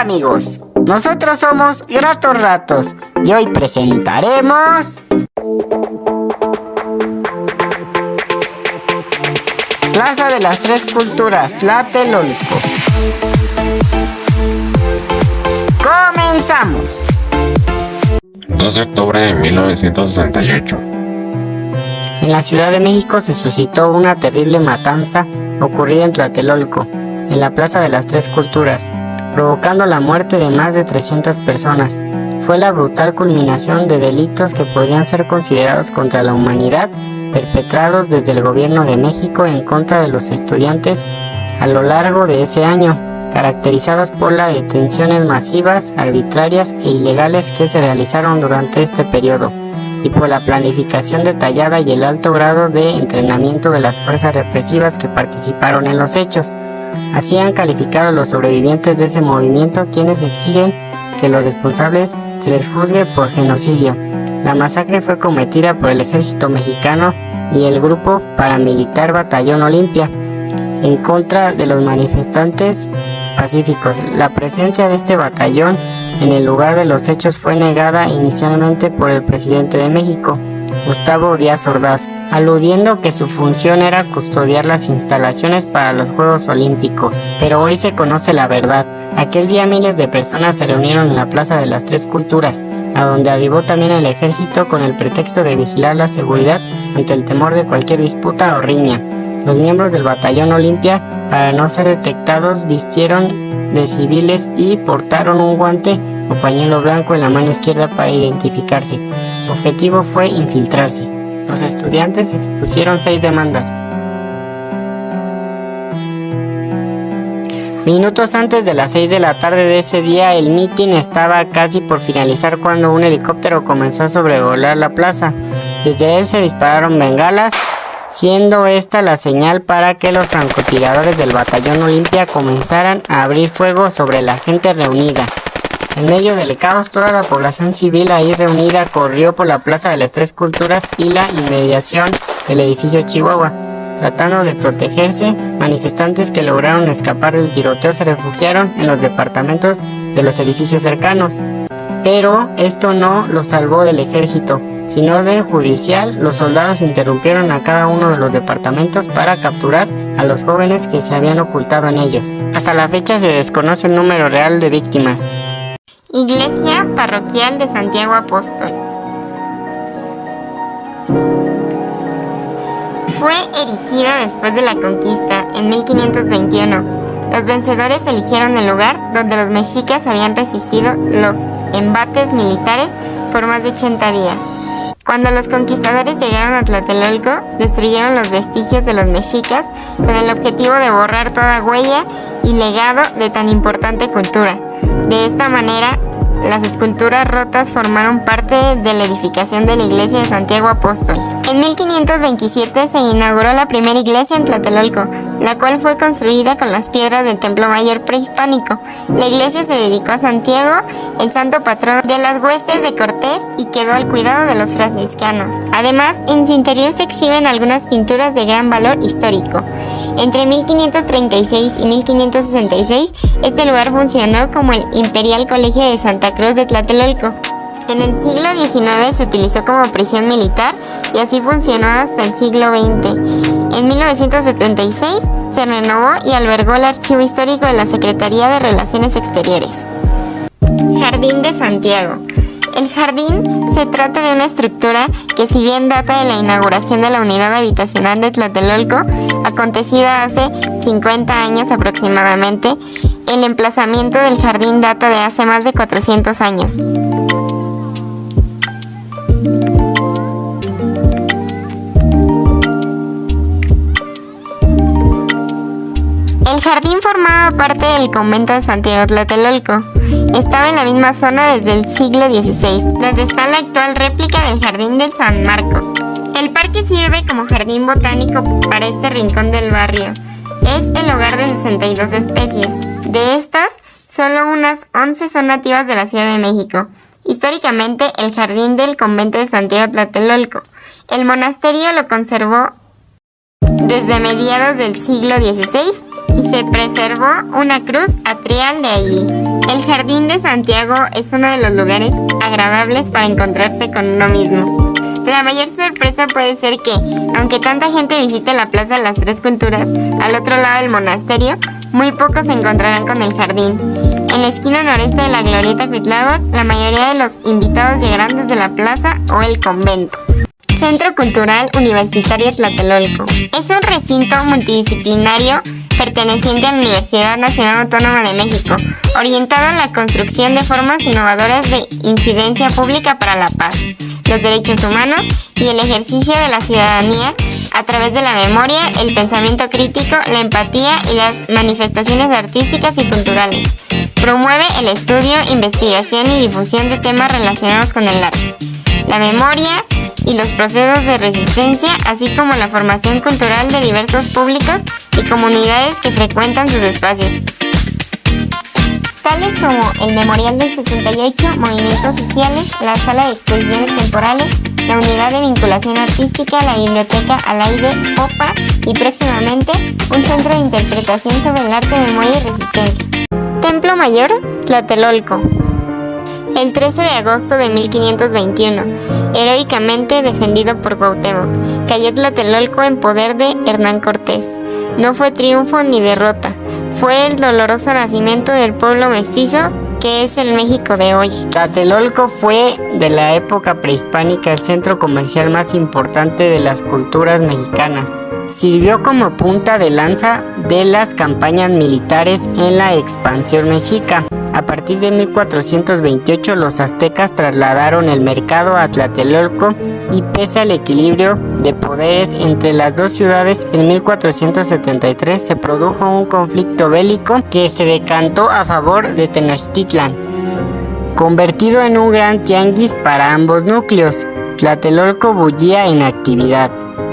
Hola amigos, nosotros somos Gratos Ratos y hoy presentaremos Plaza de las Tres Culturas, Tlatelolco. ¡Comenzamos! 2 de octubre de 1968. En la Ciudad de México se suscitó una terrible matanza ocurrida en Tlatelolco, en la Plaza de las Tres Culturas, provocando la muerte de más de 300 personas. Fue la brutal culminación de delitos que podrían ser considerados contra la humanidad, perpetrados desde el gobierno de México en contra de los estudiantes a lo largo de ese año, caracterizados por las detenciones masivas, arbitrarias e ilegales que se realizaron durante este periodo, y por la planificación detallada y el alto grado de entrenamiento de las fuerzas represivas que participaron en los hechos. Así han calificado los sobrevivientes de ese movimiento, quienes exigen que los responsables se les juzgue por genocidio. La masacre fue cometida por el ejército mexicano y el grupo paramilitar Batallón Olimpia en contra de los manifestantes pacíficos. La presencia de este batallón en el lugar de los hechos fue negada inicialmente por el presidente de México, Gustavo Díaz Ordaz, aludiendo que su función era custodiar las instalaciones para los Juegos Olímpicos. Pero hoy se conoce la verdad. Aquel día miles de personas se reunieron en la Plaza de las Tres Culturas, a donde arribó también el ejército con el pretexto de vigilar la seguridad ante el temor de cualquier disputa o riña. Los miembros del Batallón Olimpia, para no ser detectados, vistieron de civiles y portaron un guante o pañuelo blanco en la mano izquierda para identificarse. Su objetivo fue infiltrarse. Los estudiantes expusieron 6 demandas. Minutos antes de las 6 de la tarde de ese día, el mitin estaba casi por finalizar cuando un helicóptero comenzó a sobrevolar la plaza. Desde él se dispararon bengalas, siendo esta la señal para que los francotiradores del Batallón Olimpia comenzaran a abrir fuego sobre la gente reunida. En medio del caos, toda la población civil ahí reunida corrió por la Plaza de las Tres Culturas y la inmediación del edificio Chihuahua. Tratando de protegerse, manifestantes que lograron escapar del tiroteo se refugiaron en los departamentos de los edificios cercanos. Pero esto no los salvó del ejército. Sin orden judicial, los soldados interrumpieron a cada uno de los departamentos para capturar a los jóvenes que se habían ocultado en ellos. Hasta la fecha se desconoce el número real de víctimas. Iglesia Parroquial de Santiago Apóstol. Fue erigida después de la conquista, en 1521. Los vencedores eligieron el lugar donde los mexicas habían resistido los embates militares por más de 80 días. Cuando los conquistadores llegaron a Tlatelolco, destruyeron los vestigios de los mexicas con el objetivo de borrar toda huella y legado de tan importante cultura. De esta manera, las esculturas rotas formaron parte de la edificación de la iglesia de Santiago Apóstol. En 1527 se inauguró la primera iglesia en Tlatelolco, la cual fue construida con las piedras del templo mayor prehispánico. La iglesia se dedicó a Santiago, el santo patrón de las huestes de Cortés, y quedó al cuidado de los franciscanos. Además, en su interior se exhiben algunas pinturas de gran valor histórico. Entre 1536 y 1566, este lugar funcionó como el Imperial Colegio de Santa Cruz de Tlatelolco. En el siglo XIX se utilizó como prisión militar y así funcionó hasta el siglo XX. En 1976 se renovó y albergó el archivo histórico de la Secretaría de Relaciones Exteriores. Jardín de Santiago. El jardín se trata de una estructura que, si bien data de la inauguración de la unidad habitacional de Tlatelolco, acontecida hace 50 años aproximadamente, el emplazamiento del jardín data de hace más de 400 años. El jardín formaba parte del convento de Santiago Tlatelolco. Estaba en la misma zona desde el siglo XVI, donde está la actual réplica del Jardín de San Marcos. El parque sirve como jardín botánico para este rincón del barrio. Es el hogar de 62 especies. De estas, solo unas 11 son nativas de la Ciudad de México. Históricamente, el jardín del convento de Santiago Tlatelolco. El monasterio lo conservó desde mediados del siglo XVI y se preservó una cruz atrial de allí. El Jardín de Santiago es uno de los lugares agradables para encontrarse con uno mismo. La mayor sorpresa puede ser que, aunque tanta gente visite la Plaza de las Tres Culturas, al otro lado del monasterio, muy pocos se encontrarán con el jardín. En la esquina noreste de la Glorieta Cuitláhuac, la mayoría de los invitados llegarán desde la plaza o el convento. Centro Cultural Universitario Tlatelolco. Es un recinto multidisciplinario perteneciente a la Universidad Nacional Autónoma de México, orientado a la construcción de formas innovadoras de incidencia pública para la paz, los derechos humanos y el ejercicio de la ciudadanía a través de la memoria, el pensamiento crítico, la empatía y las manifestaciones artísticas y culturales. Promueve el estudio, investigación y difusión de temas relacionados con el arte, la memoria y los procesos de resistencia, así como la formación cultural de diversos públicos y comunidades que frecuentan sus espacios, tales como el Memorial del 68, Movimientos Sociales, la Sala de Exposiciones Temporales, la Unidad de Vinculación Artística, la Biblioteca Alaide Popa y próximamente un centro de interpretación sobre el arte, memoria y resistencia. Templo Mayor, Tlatelolco. El 13 de agosto de 1521, heroicamente defendido por Cuauhtémoc, cayó Tlatelolco en poder de Hernán Cortés. No fue triunfo ni derrota, fue el doloroso nacimiento del pueblo mestizo que es el México de hoy. Tlatelolco fue, de la época prehispánica, el centro comercial más importante de las culturas mexicanas. Sirvió como punta de lanza de las campañas militares en la expansión mexica. A partir de 1428 los aztecas trasladaron el mercado a Tlatelolco y pese al equilibrio de poderes entre las dos ciudades, en 1473 se produjo un conflicto bélico que se decantó a favor de Tenochtitlan, convertido en un gran tianguis para ambos núcleos. Tlatelolco bullía en actividad.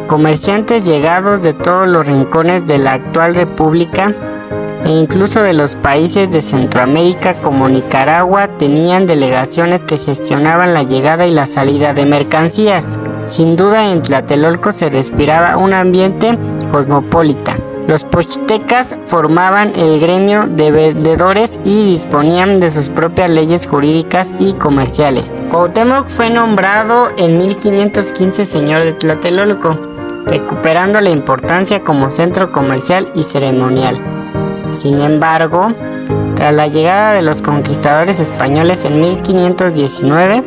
Comerciantes llegados de todos los rincones de la actual república e incluso de los países de Centroamérica como Nicaragua tenían delegaciones que gestionaban la llegada y la salida de mercancías. Sin duda en Tlatelolco se respiraba un ambiente cosmopolita. Los pochtecas formaban el gremio de vendedores y disponían de sus propias leyes jurídicas y comerciales. Cuauhtémoc fue nombrado en 1515 señor de Tlatelolco, recuperando la importancia como centro comercial y ceremonial. Sin embargo, tras la llegada de los conquistadores españoles en 1519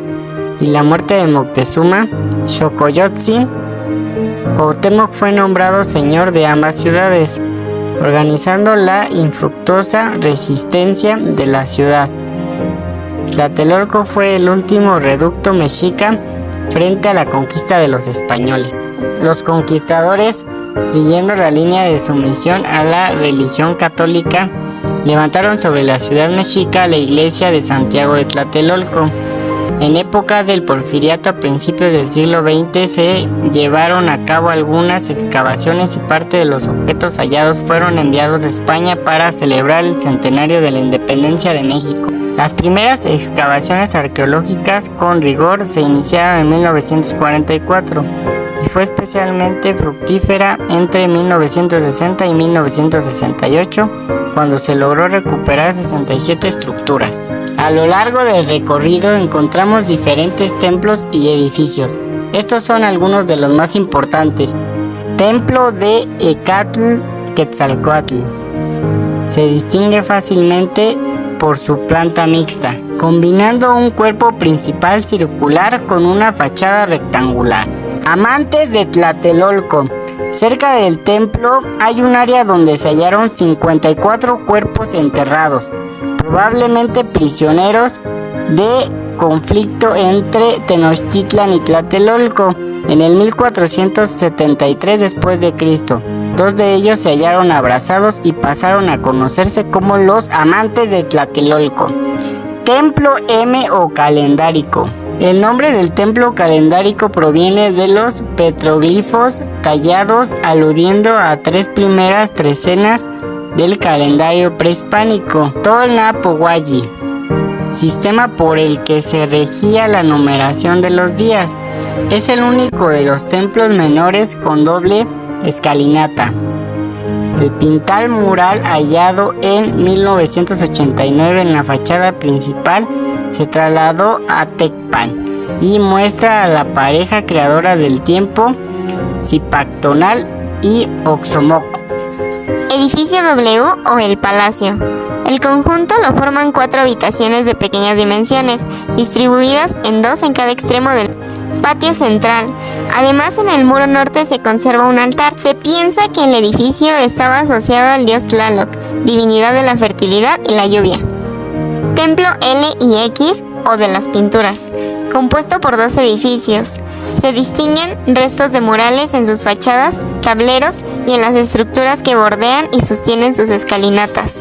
y la muerte de Moctezuma Xocoyotzin, Cuauhtémoc fue nombrado señor de ambas ciudades, organizando la infructuosa resistencia de la ciudad. Tlatelolco fue el último reducto mexica frente a la conquista de los españoles. Los conquistadores, siguiendo la línea de sumisión a la religión católica, levantaron sobre la ciudad mexica la iglesia de Santiago de Tlatelolco. En época del Porfiriato, a principios del siglo XX, se llevaron a cabo algunas excavaciones y parte de los objetos hallados fueron enviados a España para celebrar el centenario de la independencia de México. Las primeras excavaciones arqueológicas con rigor se iniciaron en 1944 y fue especialmente fructífera entre 1960 y 1968, cuando se logró recuperar 67 estructuras. A lo largo del recorrido encontramos diferentes templos y edificios. Estos son algunos de los más importantes. Templo de Ecatl Quetzalcóatl. Se distingue fácilmente por su planta mixta, combinando un cuerpo principal circular con una fachada rectangular. Amantes de Tlatelolco. Cerca del templo hay un área donde se hallaron 54 cuerpos enterrados, probablemente prisioneros de conflicto entre Tenochtitlan y Tlatelolco en el 1473 después de Cristo. Dos de ellos se hallaron abrazados y pasaron a conocerse como los amantes de Tlatelolco. Templo M o calendárico. El nombre del templo calendárico proviene de los petroglifos tallados aludiendo a tres primeras trecenas del calendario prehispánico, Tolnapohualli, sistema por el que se regía la numeración de los días. Es el único de los templos menores con doble escalinata. El pintal mural hallado en 1989 en la fachada principal se trasladó a Tecpan y muestra a la pareja creadora del tiempo, Zipactonal y Oxomoco. Edificio W o el Palacio. El conjunto lo forman 4 habitaciones de pequeñas dimensiones, distribuidas en 2 en cada extremo del patio central. Además, en el muro norte se conserva un altar. Se piensa que el edificio estaba asociado al dios Tlaloc, divinidad de la fertilidad y la lluvia. Templo L y X o de las pinturas, compuesto por 2 edificios. Se distinguen restos de murales en sus fachadas, tableros y en las estructuras que bordean y sostienen sus escalinatas.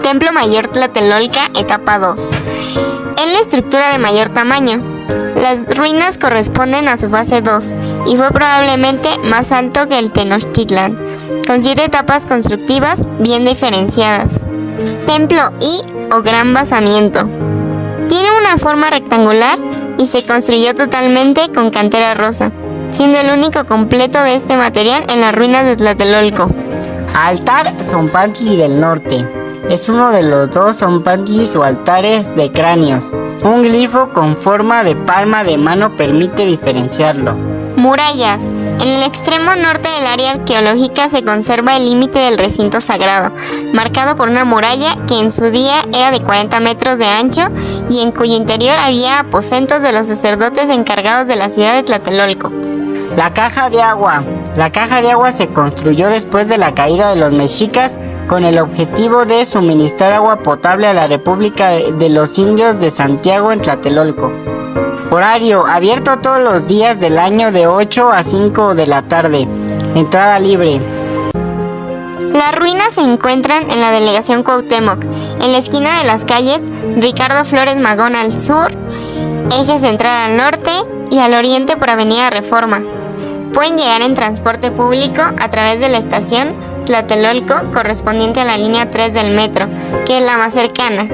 Templo Mayor Tlatelolca, etapa 2. Es la estructura de mayor tamaño. Las ruinas corresponden a su fase 2 y fue probablemente más alto que el Tenochtitlan, con 7 etapas constructivas bien diferenciadas. Templo I o Gran Basamiento. Tiene una forma rectangular y se construyó totalmente con cantera rosa, siendo el único completo de este material en las ruinas de Tlatelolco. Altar Zompantli del Norte. Es uno de los 2 zompantlis o altares de cráneos. Un glifo con forma de palma de mano permite diferenciarlo. Murallas. En el extremo norte del área arqueológica se conserva el límite del recinto sagrado, marcado por una muralla que en su día era de 40 metros de ancho y en cuyo interior había aposentos de los sacerdotes encargados de la ciudad de Tlatelolco. La caja de agua. La caja de agua se construyó después de la caída de los mexicas con el objetivo de suministrar agua potable a la República de los Indios de Santiago en Tlatelolco. Horario, abierto todos los días del año de 8 a 5 de la tarde. Entrada libre. Las ruinas se encuentran en la delegación Cuauhtémoc, en la esquina de las calles Ricardo Flores Magón al sur, Eje Central al norte y al oriente por Avenida Reforma. Pueden llegar en transporte público a través de la estación Tlatelolco correspondiente a la línea 3 del metro, que es la más cercana.